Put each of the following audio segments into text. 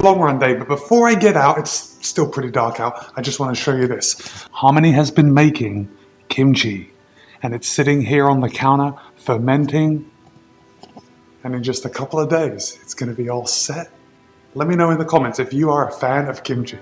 long run day, but before I get out, it's still pretty dark out. I just want to show you this. Harmony has been making kimchi, and it's sitting here on the counter fermenting, and in just a couple of days it's going to be all set. Let me know in the comments if you are a fan of kimchi.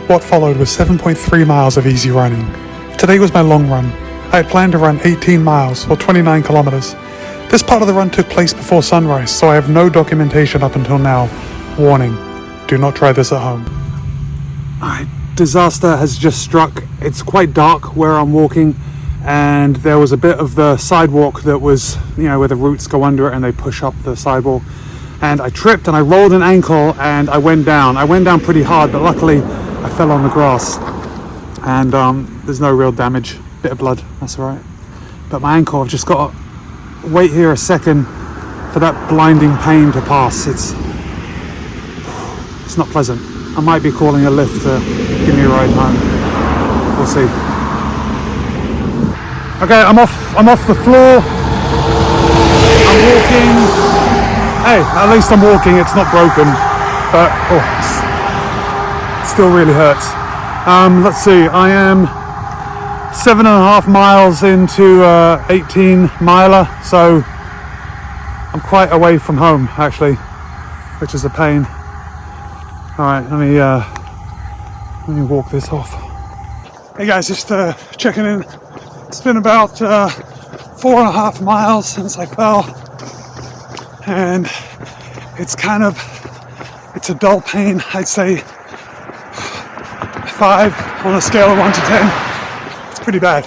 What followed was 7.3 miles of easy running. Today was my long run. I had planned to run 18 miles, or 29 kilometers. This part of the run took place before sunrise, so I have no documentation up until now. Warning, do not try this at home. Disaster has just struck. It's quite dark where I'm walking, and there was a bit of the sidewalk that was, where the roots go under it and they push up the sidewalk. And I tripped and I rolled an ankle and I went down. I went down pretty hard, but luckily I fell on the grass, and there's no real damage. Bit of blood, that's all right. But my ankle, I've just got to wait here a second for that blinding pain to pass. It's not pleasant. I might be calling a lift to give me a ride home. We'll see. Okay, I'm off the floor. I'm walking. Hey, at least I'm walking. It's not broken, but still really hurts. Let's see, I am 7.5 miles into 18 miler, so I'm quite away from home actually, which is a pain. All right, let me walk this off. Hey guys, just checking in. It's been about 4.5 miles since I fell, and it's a dull pain. I'd say 5 on a scale of 1 to 10. It's pretty bad,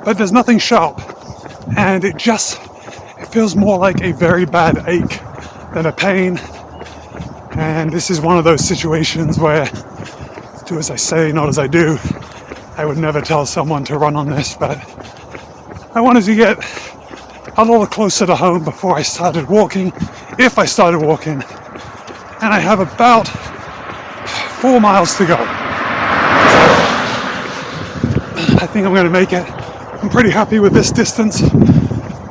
but there's nothing sharp, and it feels more like a very bad ache than a pain. And this is one of those situations where do as I say, not as I do. I would never tell someone to run on this, but I wanted to get a little closer to home before I started walking, if I started walking, and I have about 4 miles to go. I think I'm going to make it. I'm pretty happy with this distance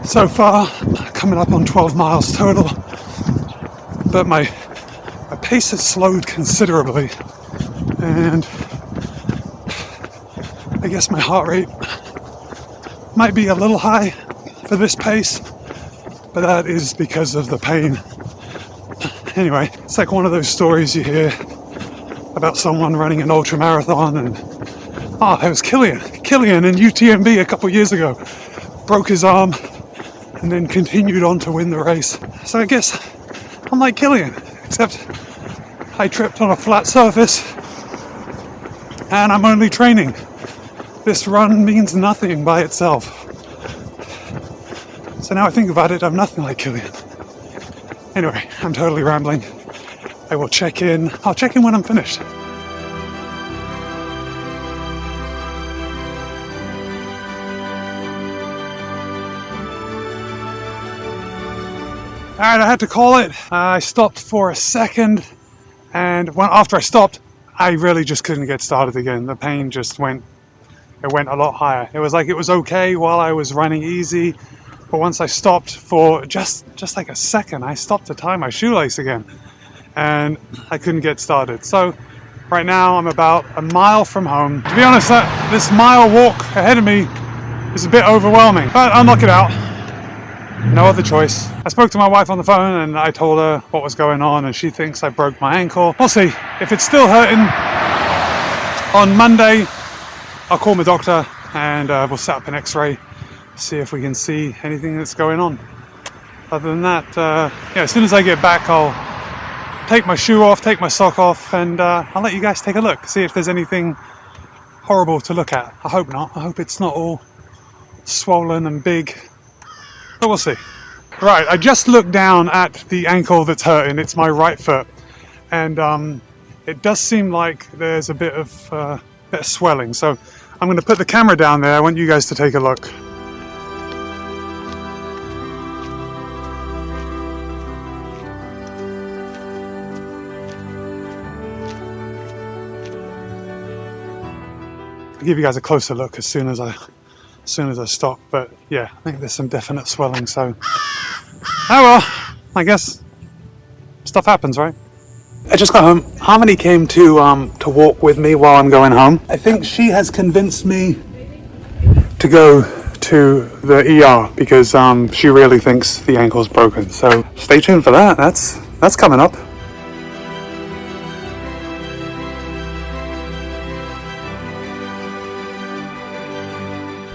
so far, coming up on 12 miles total, but my pace has slowed considerably, and I guess my heart rate might be a little high for this pace, but that is because of the pain. Anyway, it's like one of those stories you hear about someone running an ultra marathon, and it was Killian in UTMB a couple years ago, broke his arm and then continued on to win the race. So I guess I'm like Killian, except I tripped on a flat surface and I'm only training. This run means nothing by itself. So now I think about it, I'm nothing like Killian. Anyway, I'm totally rambling. I will check in. I'll check in when I'm finished. Alright, I had to call it. I stopped for a second, and after I stopped, I really just couldn't get started again. The pain just went a lot higher. It was like it was okay while I was running easy, but once I stopped for just like a second, I stopped to tie my shoelace again, and I couldn't get started. So right now I'm about a mile from home. To be honest, this mile walk ahead of me is a bit overwhelming, but I'll knock it out. No other choice. I spoke to my wife on the phone and I told her what was going on, and she thinks I broke my ankle. We'll see. If it's still hurting on Monday, I'll call my doctor and we'll set up an x-ray, see if we can see anything that's going on. Other than that, as soon as I get back, I'll take my shoe off, take my sock off, and I'll let you guys take a look, see if there's anything horrible to look at. I hope not. I hope it's not all swollen and big, but we'll see. Right, I just looked down at the ankle that's hurting. It's my right foot, and it does seem like there's a bit of swelling. So I'm going to put the camera down there. I want you guys to take a look. I'll give you guys a closer look as soon as I stop. But yeah, I think there's some definite swelling. So, oh well, I guess stuff happens, right? I just got home. Harmony came to walk with me while I'm going home. I think she has convinced me to go to the ER because she really thinks the ankle's broken. So stay tuned for that. That's coming up.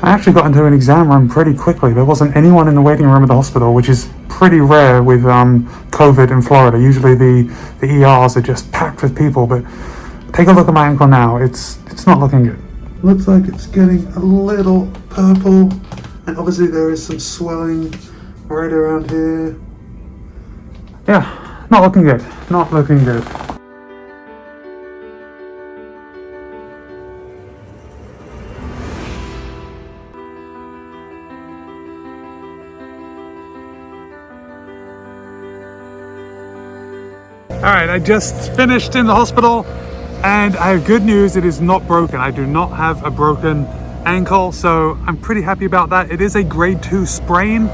I actually got into an exam room pretty quickly. There wasn't anyone in the waiting room at the hospital, which is pretty rare with COVID in Florida. Usually the ERs are just packed with people, but take a look at my ankle now. It's not looking good. Looks like it's getting a little purple, and obviously there is some swelling right around here. Yeah, not looking good. Not looking good. Alright, I just finished in the hospital and I have good news, it is not broken. I do not have a broken ankle, so I'm pretty happy about that. It is a grade 2 sprain,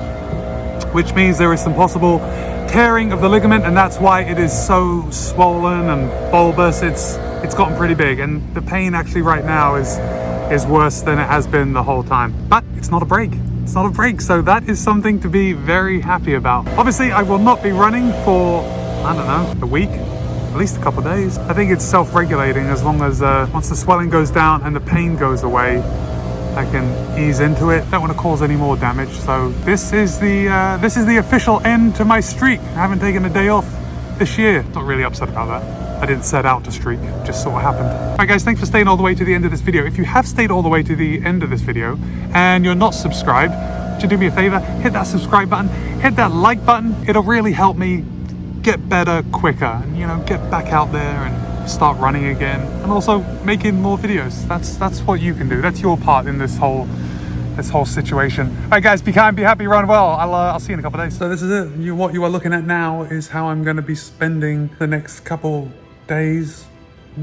which means there is some possible tearing of the ligament, and that's why it is so swollen and bulbous. It's gotten pretty big, and the pain actually right now is worse than it has been the whole time. But it's not a break. It's not a break, so that is something to be very happy about. Obviously, I will not be running for, I don't know, a week, at least a couple of days. I think it's self-regulating as long as once the swelling goes down and the pain goes away, I can ease into it. Don't want to cause any more damage. So this is the official end to my streak. I haven't taken a day off this year. Not really upset about that. I didn't set out to streak, it just sort of happened. All right guys, thanks for staying all the way to the end of this video. If you have stayed all the way to the end of this video and you're not subscribed, would you do me a favor? Hit that subscribe button, hit that like button. It'll really help me get better quicker and, you know, get back out there and start running again, and also making more videos. That's what you can do. That's your part in this whole situation. All right guys, be kind, be happy, run well. I'll see you in a couple of days. So this is it. What you are looking at now is how I'm going to be spending the next couple days,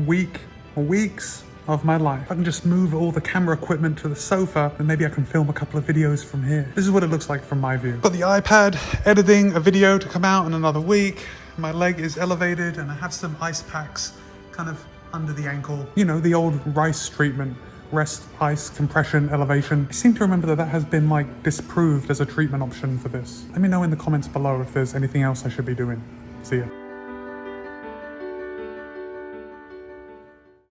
weeks of my life. If I can just move all the camera equipment to the sofa, then maybe I can film a couple of videos from here. This is what it looks like from my view. Got the iPad editing a video to come out in another week. My leg is elevated and I have some ice packs kind of under the ankle. You know, the old rice treatment, rest, ice, compression, elevation. I seem to remember that has been like disproved as a treatment option for this. Let me know in the comments below if there's anything else I should be doing. See ya.